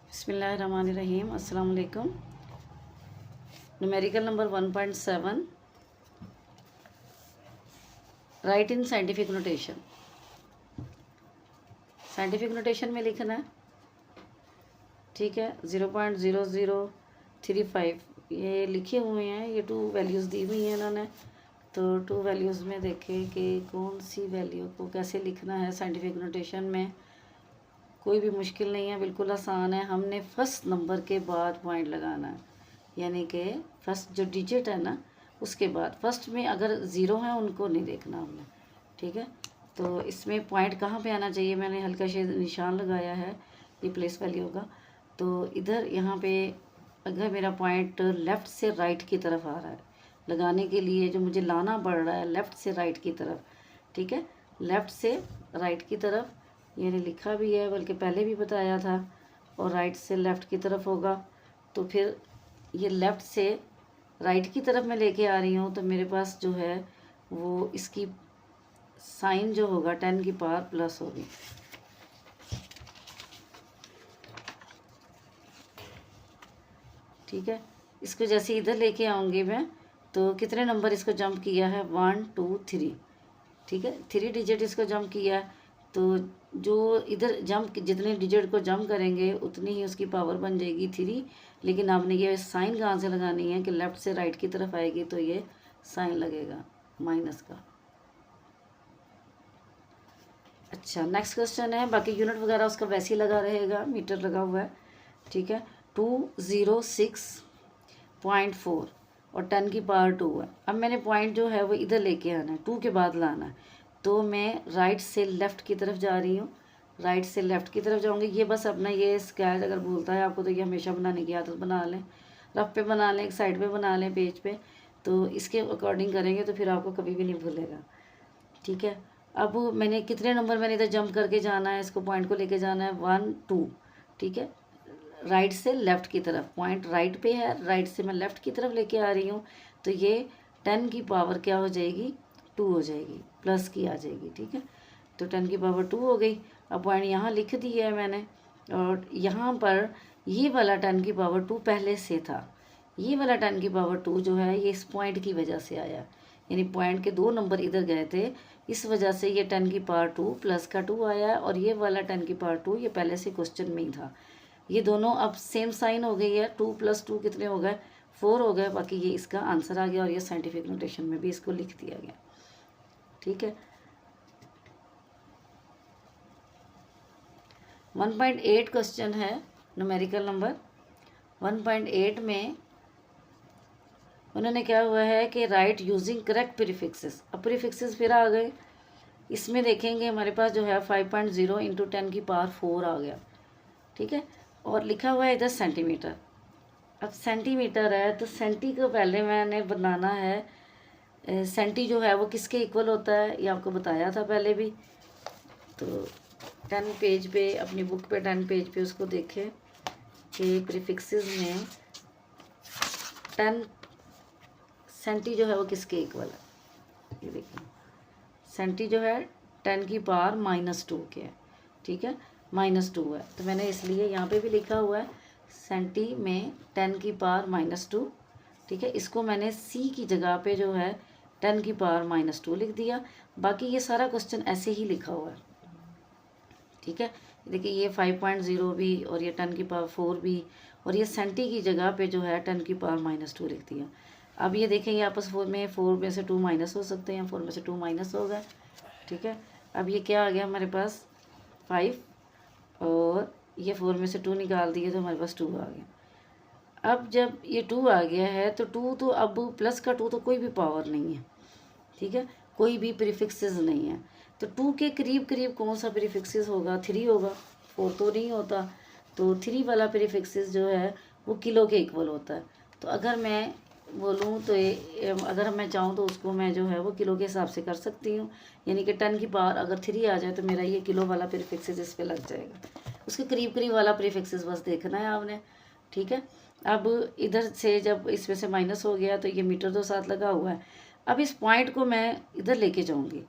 बिस्मिल्लाहिर्रहमानिर्रहीम। अस्सलाम वालेकुम। Numerical number 1.7, right in scientific notation. Scientific notation में लिखना है, ठीक है। 0.0035 ये लिखे हुए हैं, ये 2 वैल्यूज़ दी हुई हैं इन्होंने। तो 2 वैल्यूज़ में देखें कि कौन सी वैल्यू को कैसे लिखना है साइंटिफिक नोटेशन में। कोई भी मुश्किल नहीं है, बिल्कुल आसान है। हमने फर्स्ट नंबर के बाद पॉइंट लगाना है, यानी कि फर्स्ट जो डिजिट है ना उसके बाद। फर्स्ट में अगर ज़ीरो है उनको नहीं देखना हमने, ठीक है। तो इसमें पॉइंट कहाँ पे आना चाहिए, मैंने हल्का से निशान लगाया है, ये प्लेस वैल्यू होगा। तो इधर यहाँ पे अगर मेरा पॉइंट लेफ़्ट से राइट की तरफ आ रहा है, लगाने के लिए जो मुझे लाना पड़ रहा है लेफ़्ट से राइट की तरफ, ठीक है। लेफ़्ट से राइट की तरफ यानी लिखा भी है, बल्कि पहले भी बताया था। और राइट से लेफ़्ट की तरफ होगा, तो फिर ये लेफ़्ट से राइट की तरफ मैं लेके आ रही हूँ, तो मेरे पास जो है वो इसकी साइन जो होगा 10 की पावर प्लस होगी, ठीक है। इसको जैसे इधर लेके आऊँगी मैं, तो कितने नंबर इसको जंप किया है, 1 2 3, ठीक है। 3 डिजिट इसको जंप किया है। तो जो इधर जंप जितने डिजिट को जंप करेंगे उतनी ही उसकी पावर बन जाएगी 3। लेकिन आपने ये साइन कहाँ से लगानी है कि लेफ़्ट से राइट की तरफ आएगी, तो ये साइन लगेगा माइनस का। अच्छा, नेक्स्ट क्वेश्चन है। बाकी यूनिट वगैरह उसका वैसे ही लगा रहेगा, मीटर लगा हुआ है, ठीक है। 206.4 और 10 की पावर 2 है। अब मैंने पॉइंट जो है वो इधर लेके आना है, 2 के बाद लाना है। तो मैं राइट से लेफ़्ट की तरफ जा रही हूँ, राइट से लेफ़्ट की तरफ जाऊँगी। ये बस अपना ये स्केच अगर भूलता है आपको, तो ये हमेशा बनाने की आदत बना लें, रफ पे बना लें, एक साइड पे बना लें पेज पे। तो इसके अकॉर्डिंग करेंगे तो फिर आपको कभी भी नहीं भूलेगा, ठीक है। अब मैंने कितने नंबर मैंने इधर जंप करके जाना है, इसको पॉइंट को लेके जाना है 1 2, ठीक है। राइट से लेफ़्ट की तरफ, पॉइंट राइट पे है, राइट से मैं लेफ़्ट की तरफ लेके आ रही हूँ। तो ये 10 की पावर क्या हो जाएगी, 2 हो जाएगी, प्लस की आ जाएगी, ठीक है। तो 10 की पावर 2 हो गई। अब पॉइंट यहाँ लिख दिया है मैंने, और यहाँ पर ये वाला 10 की पावर 2 पहले से था। ये वाला 10 की पावर 2 जो है ये इस पॉइंट की वजह से आया, यानी पॉइंट के 2 नंबर इधर गए थे, इस वजह से ये 10 की पावर 2 प्लस का 2 आया। और ये वाला 10 की पावर 2 ये पहले से क्वेश्चन में ही था। ये दोनों अब सेम साइन हो गई है, 2 + 2 कितने हो गए, 4 हो गए। बाकी ये इसका आंसर आ गया, और ये साइंटिफिक नोटेशन में भी इसको लिख दिया गया, ठीक है। 1.8 क्वेश्चन है, न्यूमेरिकल नंबर 1.8 में उन्होंने क्या हुआ है कि राइट यूजिंग करेक्ट प्रीफिक्सेस। अब प्रीफिक्सेस फिर आ गए। इसमें देखेंगे हमारे पास जो है 5.0 × 10 की पावर 4 आ गया, ठीक है। और लिखा हुआ है इधर सेंटीमीटर। अब सेंटीमीटर है, तो सेंटी को पहले मैंने बनाना है। सेंटी जो है वो किसके इक्वल होता है, ये आपको बताया था पहले भी। तो 10 पेज पे, अपनी बुक पे 10 पेज पे उसको देखें कि प्रीफिक्सेस में 10 सेंटी जो है वो किसके इक्वल है। ये देखिए, सेंटी जो है 10 की पावर -2 के है, ठीक है, -2 है। तो मैंने इसलिए यहाँ पे भी लिखा हुआ है सेंटी में 10 की पावर -2, ठीक है। इसको मैंने सी की जगह पे जो है 10 की पावर -2 लिख दिया। बाकी ये सारा क्वेश्चन ऐसे ही लिखा हुआ है, ठीक है। देखिए ये 5.0 भी, और ये 10 की पावर 4 भी, और ये सेंटी की जगह पे जो है 10 की पावर -2 लिख दिया। अब ये देखेंगे आपस में 4 में से 2 माइनस हो सकते हैं, 4 में से 2 माइनस हो गए, ठीक है। अब ये क्या आ गया हमारे पास 5, और ये 4 में से 2 निकाल दिए तो हमारे पास 2 आ गया। अब जब ये 2 आ गया है, तो 2 तो अब प्लस का 2 तो कोई भी पावर नहीं है, ठीक है, कोई भी प्रीफिक्सेस नहीं है। तो 2 के करीब करीब कौन सा प्रीफिक्सेस होगा, 3 होगा, 4 तो नहीं होता। तो 3 वाला प्रीफिक्सेस जो है वो किलो के इक्वल होता है। तो अगर मैं बोलूँ तो अगर मैं चाहूँ तो उसको मैं जो है वो किलो के हिसाब से कर सकती हूँ, यानी कि 10 की पावर अगर 3 आ जाए तो मेरा ये किलो वाला प्रीफिक्सेस इस पर लग जाएगा। उसके करीब करीब वाला प्रीफिक्सेस बस देखना है आपने, ठीक है। अब इधर से जब इसमें से माइनस हो गया, तो ये मीटर तो साथ लगा हुआ है। अब इस पॉइंट को मैं इधर लेके जाऊंगी,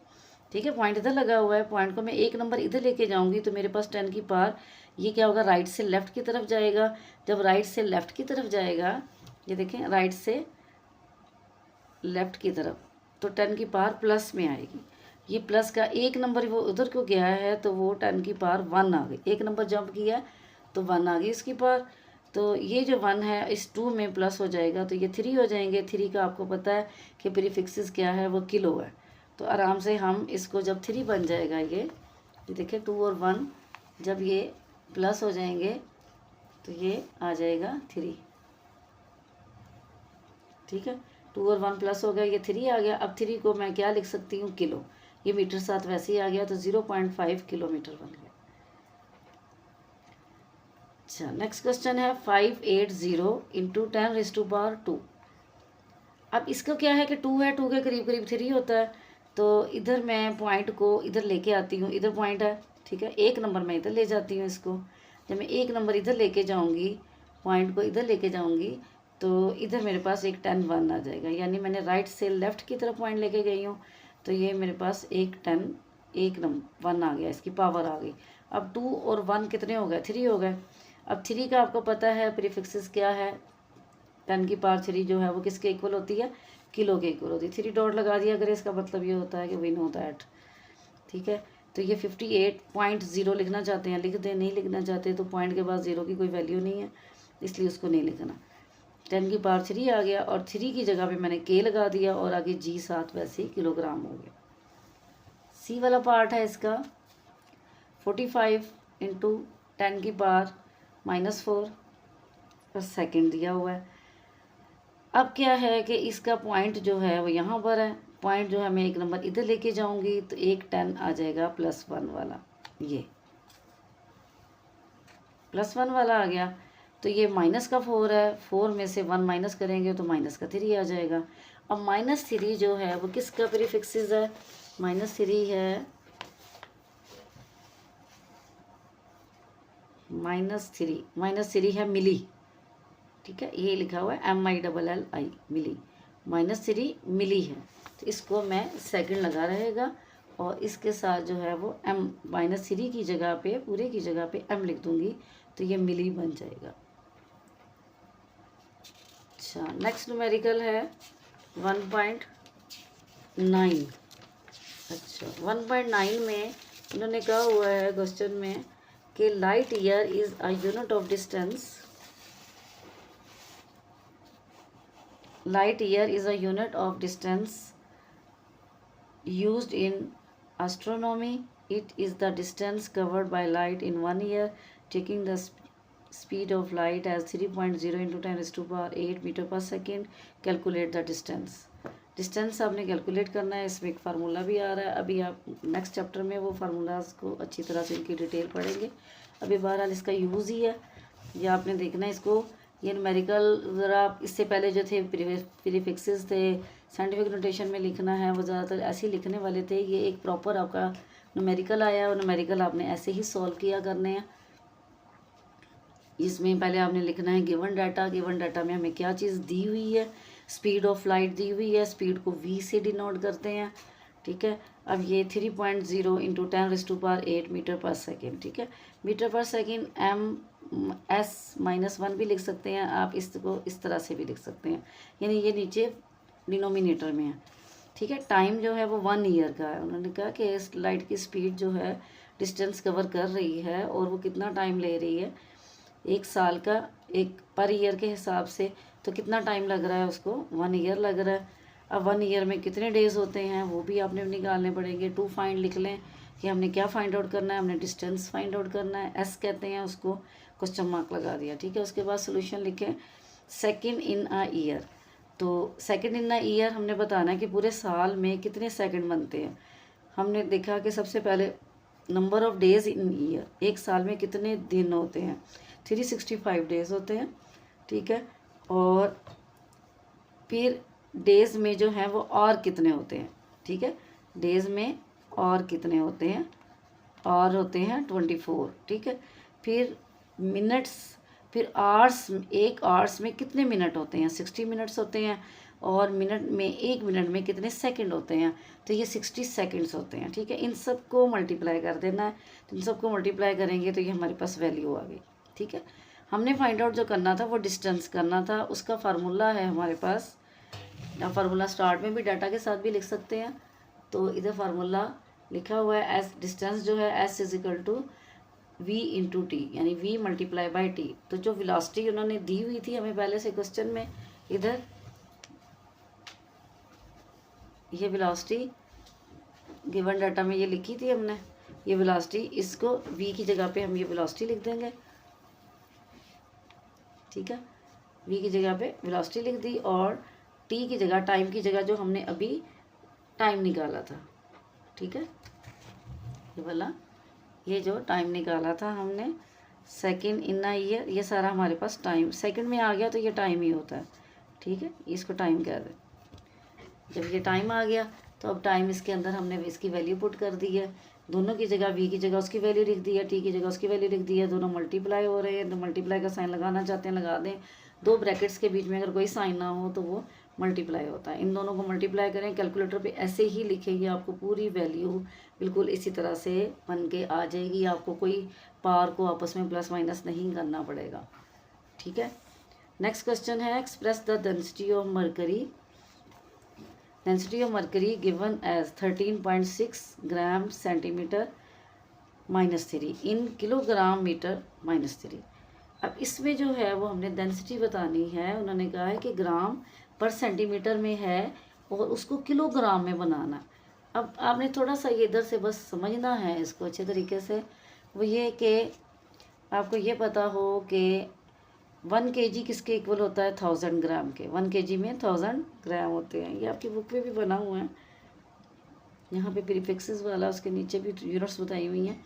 ठीक है, पॉइंट इधर लगा हुआ है, पॉइंट को मैं एक नंबर इधर लेके जाऊंगी तो मेरे पास 10 की पावर ये क्या होगा, राइट से लेफ्ट की तरफ जाएगा। जब राइट से लेफ्ट की तरफ जाएगा, ये देखें राइट से लेफ्ट की तरफ, तो 10 की पावर प्लस में आएगी। ये प्लस का एक नंबर वो उधर को गया है तो वो 10 की पावर 1 आ गई। एक नंबर जंप किया तो 1 आ गई इसकी पावर। तो ये जो 1 है इस 2 में प्लस हो जाएगा तो ये 3 हो जाएंगे। 3 का आपको पता है कि प्रीफिक्सेस क्या है, वो किलो है। तो आराम से हम इसको जब 3 बन जाएगा ये देखिए 2 और 1 जब ये प्लस हो जाएंगे तो ये आ जाएगा 3। ठीक है, 2 और 1 प्लस हो गया, ये 3 आ गया। अब 3 को मैं क्या लिख सकती हूँ, किलो। ये मीटर साथ वैसे ही आ गया तो 0.5 किलोमीटर बन गया। अच्छा, नेक्स्ट क्वेश्चन है 580 इंटू 10⁻²। अब इसका क्या है कि 2 है, 2 के करीब करीब 3 होता है। तो इधर मैं पॉइंट को इधर लेके आती हूँ, इधर पॉइंट है, ठीक है, एक नंबर मैं इधर ले जाती हूँ इसको। जब मैं एक नंबर इधर लेके जाऊँगी, पॉइंट को इधर लेके जाऊँगी तो इधर मेरे पास एक 10 1 आ जाएगा। यानी मैंने राइट से लेफ्ट की तरफ पॉइंट लेके गई हूँ तो ये मेरे पास एक 10 एक नंबर 1 आ गया, इसकी पावर आ गई। अब 2 और 1 कितने हो गए, 3 हो गए। अब 3 का आपको पता है प्रीफिक्सेस क्या है, 10 की पावर 3 जो है वो किसके इक्वल होती है, किलो के इक्वल होती है। 3 डॉट लगा दिया अगर, इसका मतलब ये होता है कि वी नो दैट। ठीक है, तो ये 58.0 लिखना चाहते हैं लिख दें, नहीं लिखना चाहते तो पॉइंट के बाद 0 की कोई वैल्यू नहीं है इसलिए उसको नहीं लिखना। 10 की पावर 3 आ गया और 3 की जगह पे मैंने के लगा दिया और आगे जी साथ वैसे ही किलोग्राम हो गया। सी वाला पार्ट है इसका 45 इंटू 10 की पावर -4 पर सेकेंड दिया हुआ है। अब क्या है कि इसका पॉइंट जो है वो यहाँ पर है, पॉइंट जो है मैं एक नंबर इधर लेके जाऊंगी तो एक 10 आ जाएगा +1 वाला, ये +1 वाला आ गया। तो ये माइनस का 4 है, 4 में से 1 माइनस करेंगे तो -3 आ जाएगा। अब -3 जो है वो किसका प्रीफिक्सेस है, -3 है -3 है मिली। ठीक है, ये लिखा हुआ है MILLI मिली, -3 मिली है तो इसको मैं सेकंड लगा रहेगा और इसके साथ जो है वो -3 की जगह पे, पूरे की जगह पे M लिख दूंगी तो ये मिली बन जाएगा। अच्छा, नेक्स्ट न्यूमेरिकल है 1.9। अच्छा, 1.9 में उन्होंने कहा हुआ है क्वेश्चन में कि light year is a unit of distance, light year is a unit of distance used in astronomy. It is the distance covered by light in 1 year. Taking the speed of light as 3.0 into 10⁸8 metre पर second, calculate the distance. Distance आपने calculate करना है, इसमें एक formula भी आ रहा है। अभी आप नेक्स्ट चैप्टर में वो फार्मूलाज को अच्छी तरह से इनकी डिटेल पढ़ेंगे। अभी बहरहाल इसका यूज़ ही है, ये आपने देखना है इसको। ये न्यूमेरिकल ज़रा इससे पहले जो थे प्रीफिक्सेस थे, साइंटिफिक नोटेशन में लिखना है वो ज़्यादातर ऐसे ही लिखने वाले थे। ये एक प्रॉपर आपका न्यूमेरिकल आया और न्यूमेरिकल आपने ऐसे ही सॉल्व किया करने हैं। इसमें पहले आपने लिखना है गिवन डाटा, गिवन डाटा में हमें क्या चीज़ दी हुई है, स्पीड ऑफ लाइट दी हुई है, स्पीड को v से डिनोट करते हैं। ठीक है, अब ये 3.0 इंटू 10⁸8 मीटर पर सेकेंड। ठीक है, मीटर पर सेकेंड MS-1 भी लिख सकते हैं आप, इसको इस तरह से भी लिख सकते हैं, यानी ये नीचे डिनोमिनेटर में है। ठीक है, टाइम जो है वो 1 ईयर का है। उन्होंने कहा कि इस लाइट की स्पीड जो है डिस्टेंस कवर कर रही है और वो कितना टाइम ले रही है, 1 साल का, एक पर ईयर के हिसाब से तो कितना टाइम लग रहा है उसको, 1 ईयर लग रहा है। अब 1 ईयर में कितने डेज होते हैं वो भी आपने निकालने पड़ेंगे। 2 फाइंड लिख लें कि हमने क्या फाइंड आउट करना है, हमने डिस्टेंस फाइंड आउट करना है, S कहते हैं उसको, क्वेश्चन मार्क लगा दिया। ठीक है, उसके बाद सोल्यूशन लिखें सेकेंड इन अ ईयर। तो सेकेंड इन अ ईयर हमने बताना है कि पूरे साल में कितने सेकेंड बनते हैं। हमने देखा कि सबसे पहले number of days in year, एक साल में कितने दिन होते हैं, 365 डेज होते हैं। ठीक है, और फिर डेज में जो है वो और कितने होते हैं। ठीक है, डेज में और कितने होते हैं, और होते हैं 24। ठीक है, फिर मिनट्स, फिर आवर्स, एक आवर्स में कितने मिनट होते हैं, 60 मिनट्स होते हैं। और मिनट में 1 मिनट में कितने सेकंड होते हैं, तो ये 60 सेकंड्स होते हैं। ठीक है, इन सब को मल्टीप्लाई कर देना है, तो इन सबको मल्टीप्लाई करेंगे तो ये हमारे पास वैल्यू आ गई। ठीक है, हमने फाइंड आउट जो करना था वो डिस्टेंस करना था, उसका फार्मूला है हमारे पास। फार्मूला स्टार्ट में भी डाटा के साथ भी लिख सकते हैं, तो इधर फार्मूला लिखा हुआ है एस, डिस्टेंस जो है s is equal to v into t, यानी v मल्टीप्लाई बाई टी। तो जो वेलोसिटी उन्होंने दी हुई थी हमें पहले से क्वेश्चन में, इधर ये वेलोसिटी गिवन डाटा में ये लिखी थी हमने, ये वेलोसिटी, इसको v की जगह पे हम ये वेलोसिटी लिख देंगे। ठीक है, v की जगह पे वेलोसिटी लिख दी, और t की जगह, टाइम की जगह जो हमने अभी टाइम निकाला था। ठीक है, ये वाला, ये जो टाइम निकाला था हमने सेकंड इन अ ईयर, ये सारा हमारे पास टाइम सेकंड में आ गया, तो ये टाइम ही होता है। ठीक है, इसको टाइम कह दे। जब ये टाइम आ गया तो अब टाइम इसके अंदर हमने इसकी वैल्यू पुट कर दी है, दोनों की जगह v की जगह उसकी वैल्यू लिख दी है, t की जगह उसकी वैल्यू लिख दी है, दोनों मल्टीप्लाई हो रहे हैं, तो मल्टीप्लाई का साइन लगाना चाहते हैं लगा दें, दो ब्रैकेट्स के बीच में अगर कोई साइन ना हो तो वो मल्टीप्लाई होता है। इन दोनों को मल्टीप्लाई करें, कैलकुलेटर पे ऐसे ही लिखेंगे, आपको पूरी वैल्यू बिल्कुल इसी तरह से बन के आ जाएगी, आपको कोई पावर को आपस में प्लस माइनस नहीं करना पड़ेगा। ठीक है, नेक्स्ट क्वेश्चन है express the density of mercury, density of mercury given as 13.6 gram centimetre -3 in kilogram metre -3। अब इसमें जो है वो हमने डेंसिटी बतानी है, उन्होंने कहा है कि ग्राम पर सेंटीमीटर में है और उसको किलोग्राम में बनाना। अब आपने थोड़ा सा ये इधर से बस समझना है इसको अच्छे तरीके से, वो ये कि आपको ये पता हो कि 1 kg किसके इक्वल होता है, 1000 ग्राम के। 1 kg में 1000 ग्राम होते हैं, ये आपकी बुक में भी बना हुआ है, यहाँ पे प्रीफिक्सेस वाला, उसके नीचे भी यूनिट्स बताई हुई हैं।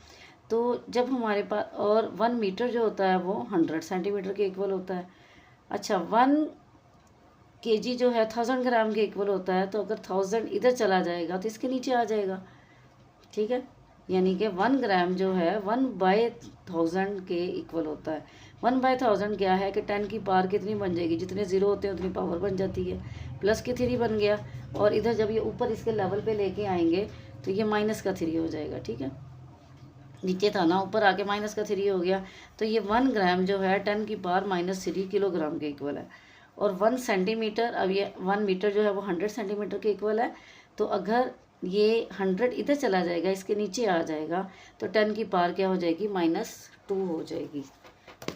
तो जब हमारे पास, और 1 मीटर जो होता है वो 100 सेंटीमीटर के इक्वल होता है। अच्छा, 1 kg जो है 1000 ग्राम के इक्वल होता है, तो अगर 1000 इधर चला जाएगा तो इसके नीचे आ जाएगा। ठीक है, यानी कि 1 ग्राम जो है 1/1000 के इक्वल होता है। 1/1000 क्या है कि 10 की पावर कितनी बन जाएगी, जितने ज़ीरो होते हैं उतनी पावर बन जाती है, प्लस की 3 बन गया, और इधर जब ये ऊपर इसके लेवल पे लेके आएंगे तो ये माइनस का 3 हो जाएगा। ठीक है, नीचे था ना, ऊपर आके माइनस का 3 हो गया, तो ये 1 ग्राम जो है 10 की पावर -3 किलोग्राम के इक्वल है। और 1 सेंटीमीटर, अब ये 1 मीटर जो है वो 100 सेंटीमीटर के इक्वल है, तो अगर ये 100 इधर चला जाएगा, इसके नीचे आ जाएगा, तो 10 की पावर क्या हो जाएगी, -2 हो जाएगी।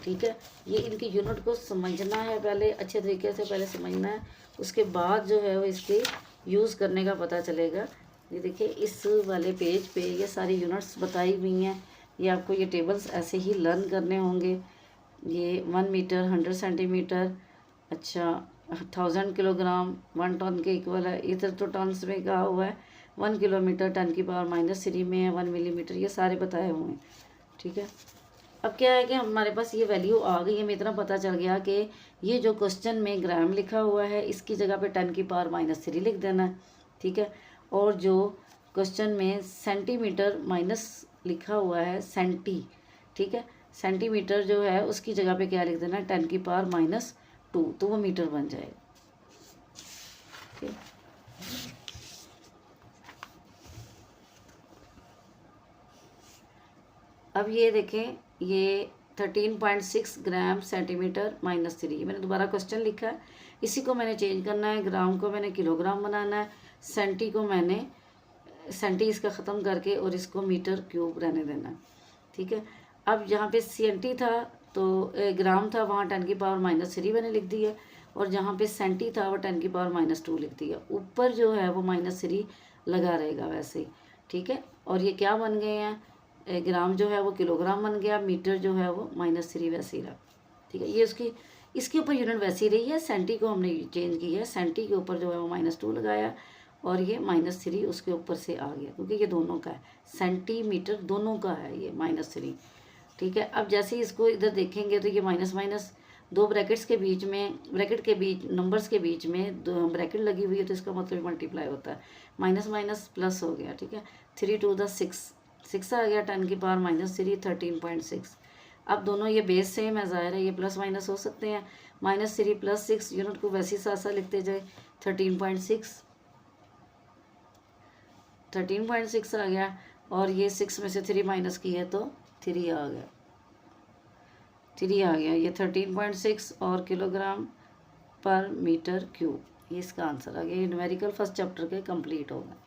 ठीक है, ये इनकी यूनिट को समझना है, पहले अच्छे तरीके से पहले समझना है, उसके बाद जो है वो इसके यूज़ करने का पता चलेगा। ये देखिए इस वाले पेज पे ये सारी यूनिट्स बताई हुई हैं, ये आपको ये टेबल्स ऐसे ही लर्न करने होंगे। ये 1 मीटर 100 सेंटीमीटर, अच्छा 1000 किलोग्राम 1 टन के इक्वल है, इधर तो टन्स में कहा हुआ है, 1 किलोमीटर 10 की पावर -3 में है, 1 मिलीमीटर, ये सारे बताए हुए हैं। ठीक है, अब क्या है कि हमारे पास ये वैल्यू आ गई, हमें इतना पता चल गया कि ये जो क्वेश्चन में ग्राम लिखा हुआ है इसकी जगह पे 10 की पावर -3 लिख देना है। ठीक है, और जो क्वेश्चन में सेंटीमीटर माइनस लिखा हुआ है सेंटी, ठीक है, सेंटीमीटर जो है उसकी जगह पे क्या लिख देना है, 10 की पावर -2, तो वो मीटर बन जाएगा। ठीक, अब ये देखें, ये 13.6 ग्राम सेंटीमीटर -3, मैंने दोबारा क्वेश्चन लिखा है, इसी को मैंने चेंज करना है, ग्राम को मैंने किलोग्राम बनाना है, सेंटी को मैंने सेंटी इसका ख़त्म करके और इसको मीटर क्यूब रहने देना। ठीक है, अब यहाँ पे सेंटी था तो ग्राम था, वहाँ 10 की पावर -3 मैंने लिख दी है, और जहाँ पे सेंटी था वो 10 की पावर -2 लिख दी है, ऊपर जो है वो -3 लगा रहेगा वैसे ही। ठीक है, और ये क्या बन गए हैं, ग्राम जो है वो किलोग्राम बन गया, मीटर जो है वो -3 वैसे ही रहा। ठीक है, ये उसकी इसके ऊपर यूनिट वैसी ही रही है, सेंटी को हमने चेंज की है, सेंटी के ऊपर जो है वो -2 लगाया, और ये -3 उसके ऊपर से आ गया, क्योंकि ये दोनों का है, सेंटीमीटर दोनों का है ये -3। ठीक है, अब जैसे ही इसको इधर देखेंगे तो ये माइनस माइनस, दो ब्रैकेट्स के बीच में, ब्रैकेट के बीच, नंबर्स के बीच में दो ब्रैकेट लगी हुई है, तो इसका मतलब मल्टीप्लाई होता है, माइनस माइनस प्लस हो गया। ठीक है, 3 2 6 आ गया, 10 की पावर -3 13.6। अब दोनों ये बेस सेम है, ज़ाहिर है ये प्लस माइनस हो सकते हैं, -3 + 6, यूनिट को वैसे ही साथ साथ लिखते जाए, 13.6 13.6 आ गया, और ये 6 में से 3 माइनस की है तो 3 आ गया, 3 आ गया। ये 13.6 और किलोग्राम पर मीटर क्यूब, ये इसका आंसर आ गया। ये न्यूमेरिकल फर्स्ट चैप्टर के कंप्लीट हो गए।